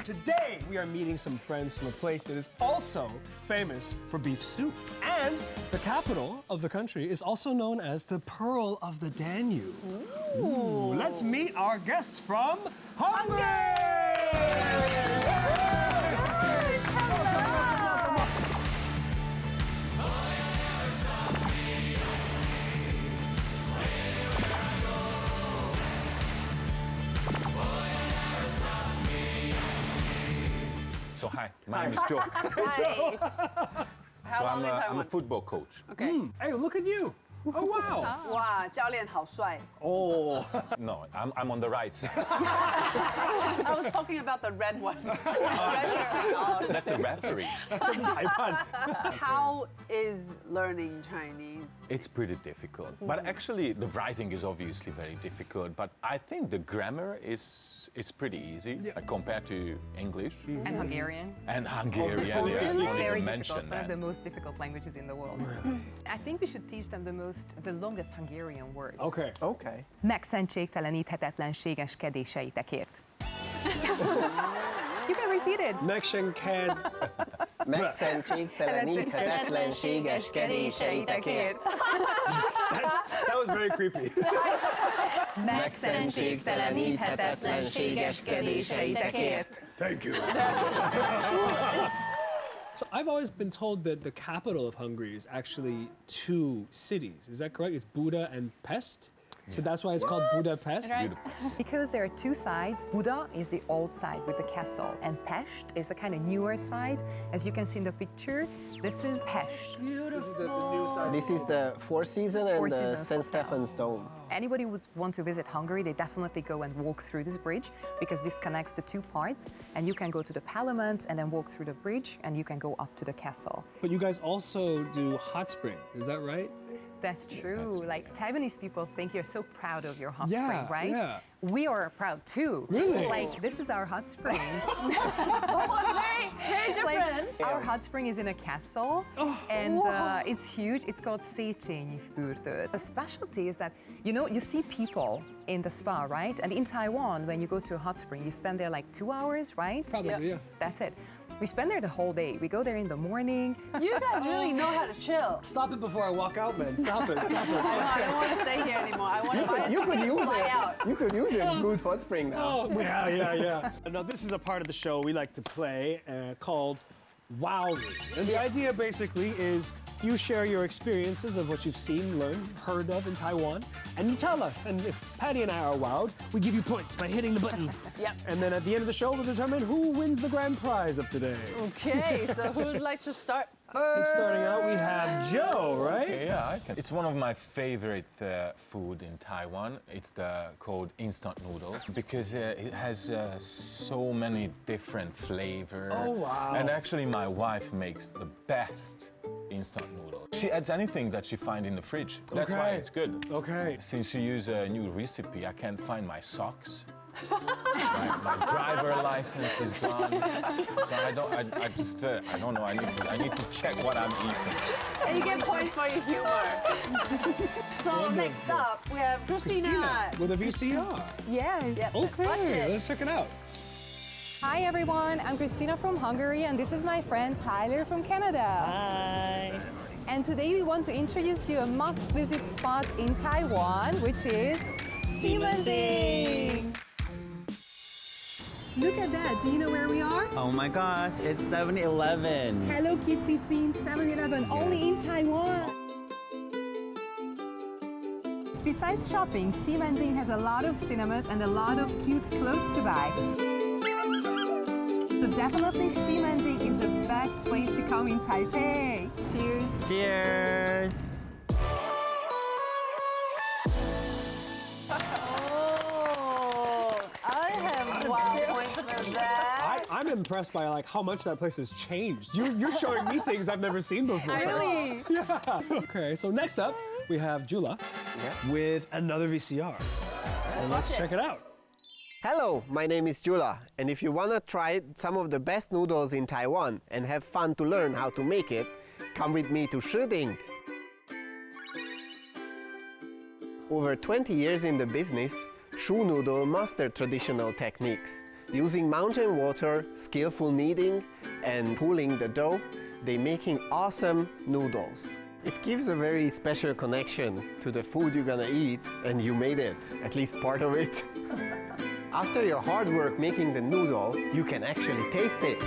today we are meeting some friends from a place that is also famous for beef soup. And the capital of the country is also known as the Pearl of the Danube. Ooh. Let's meet our guests from Hungary! So hi, my name is Joe. Hi. So I'm a football coach. Okay. Hey, look at you. Oh, wow. 哇，教练好帅。 Oh. No, I'm on the right side. I was talking about the red one. Red shirt. Oh, That's the referee. Taiwan. how is learning Chinese? It's pretty difficult. But actually, the writing is obviously very difficult. But I think the grammar is pretty easy compared to English. And Hungarian. And Hungarian, yeah, Really? I won't Very even difficult. mention One of that. the most difficult languages in the world. I think we should teach them the longest Hungarian word. Okay. Okay. Megszentségteleníthetetlenségeskedéseitekért. You can repeat it. Mexican. Megszentségteleníthetetlenségeskedéseitekért. That was very creepy. Megszentségteleníthetetlenségeskedéseitekért. Thank you. So I've always been told that the capital of Hungary is actually two cities. Is that correct? It's Buda and Pest? So that's why it's called Budapest? Right. Because there are two sides. Buda is the old side with the castle, and Pest is the kind of newer side. As you can see in the picture, this is Pest. Beautiful. This is the Four Seasons and Four the Seasons St. Hotel. Stephen's Dome. Anybody who would want to visit Hungary, they definitely go and walk through this bridge because this connects the two parts, and you can go to the parliament and then walk through the bridge, and you can go up to the castle. But you guys also do hot springs, is that right? That's true. Like Taiwanese people think you're so proud of your hot Yeah, spring, right? yeah. We are proud too. Really? Like this is our hot spring. Very different. Like, our hot spring is in a castle, and it's huge. It's called Széchenyi fürdő. The specialty is that you see people in the spa, right? And in Taiwan, when you go to a hot spring, you spend there like 2 hours, right? Probably, yeah. That's it. We spend there the whole day. We go there in the morning. You guys really know how to chill. Stop it before I walk out, man. Stop it, stop I know, I don't want to stay here anymore. I want to buy a You could ticket and use fly it. out. You could use a good hot spring now. Oh, yeah. Now, this is a part of the show we like to play called Wow Me. And the idea basically is you share your experiences of what you've seen, learned, heard of in Taiwan, and you tell us. And if Patty and I are wowed, we give you points by hitting the button. Yep. And then at the end of the show, we'll determine who wins the grand prize of today. Okay, so who would like to start I think starting out, we have Joe, right? Yeah, I can. It's one of my favorite food in Taiwan. It's called instant noodle because it has so many different flavors. Oh, wow. And actually, my wife makes the best instant noodle. She adds anything that she finds in the fridge. That's why Okay. it's good. Okay. Since she used a new recipe, I can't find my socks. my driver license is gone, so I don't know. I need to check what I'm eating. And you get points for your humor. So next up, we have Christina. With a VCR. Yes. Yep, let's watch Okay, it. let's check it out. Hi everyone, I'm Christina from Hungary, and this is my friend Tyler from Canada. Hi. And today we want to introduce you a must-visit spot in Taiwan, which is Ximending. Look at that, do you know where we are? Oh my gosh, it's 7-Eleven. Hello Kitty themed 7-Eleven, only in Taiwan. Besides shopping, Ximending has a lot of cinemas and a lot of cute clothes to buy. So definitely Ximending is the best place to come in Taipei. Cheers! Cheers. Oh, I have wow points for that. I'm impressed by like how much that place has changed. You're showing me things I've never seen before. Really? Yeah. Okay, so next up we have Jula with another VCR. So let's check it out. Hello, my name is Jula, and if you want to try some of the best noodles in Taiwan and have fun to learn how to make it, come with me to Ximending. Over 20 years in the business, Shu Noodle mastered traditional techniques. Using mountain water, skillful kneading, and pulling the dough, they're making awesome noodles. It gives a very special connection to the food you're gonna eat, and you made it, at least part of it. After your hard work making the noodle, you can actually taste it.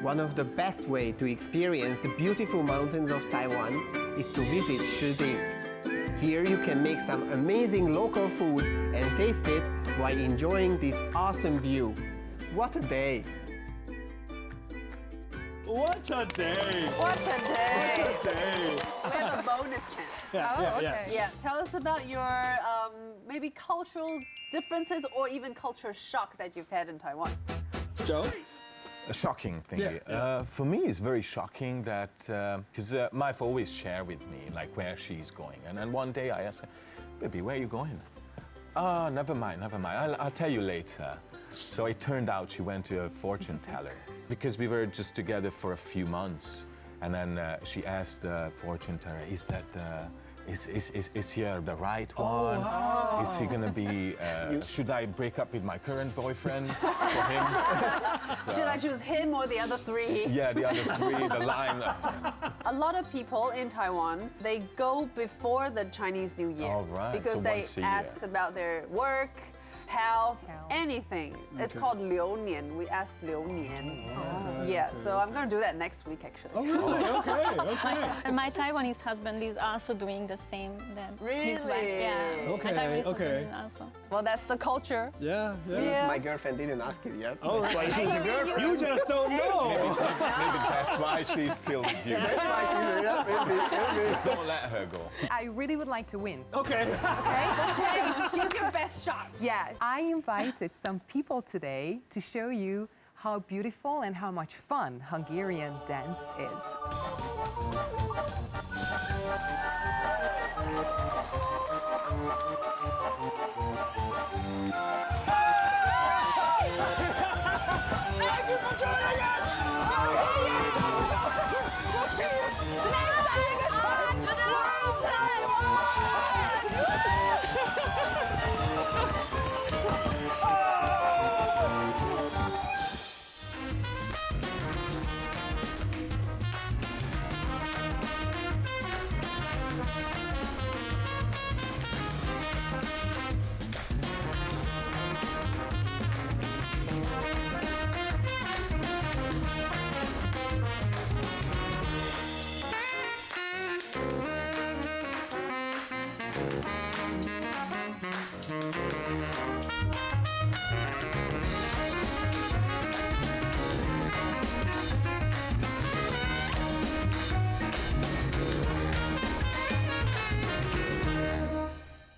One of the best ways to experience the beautiful mountains of Taiwan is to visit Ximending. Here you can make some amazing local food and taste it while enjoying this awesome view. What a day! What a day! What a day! What a day! We have a bonus chance. Yeah, tell us about your maybe cultural differences or even culture shock that you've had in Taiwan. Joe? A shocking thing. Yeah. For me, it's very shocking that, because my wife always share with me like where she's going. And then one day I asked her, baby, where are you going? Oh, never mind. I'll tell you later. So it turned out she went to a fortune teller because we were just together for a few months. And then she asked the fortune teller, is he the right one? wow. Is he gonna be, should I break up with my current boyfriend for him? Should I choose him or the other three? Yeah, the other three, the line. A lot of people in Taiwan, they go before the Chinese New Year. Oh, right. Because So they once a year. asked about their work, health, anything. It's called Liu Nian. We ask Liu Nian. Yeah, so I'm gonna do that next week actually. Oh, really? Okay. And my Taiwanese husband is also doing the same. Then his wife, Really? yeah. Okay, My Taiwanese okay. husband also. Well, that's the culture. Yeah. Yeah. My girlfriend didn't ask it yet. Oh, That's why she's the girlfriend. You just don't know. Maybe that's why she's still with you. That's why she's the maybe. Just don't let her go. I really would like to win. Okay. Okay, give your best shot. Yeah, I invited some people today to show you how beautiful and how much fun Hungarian dance is. Thank you for joining us.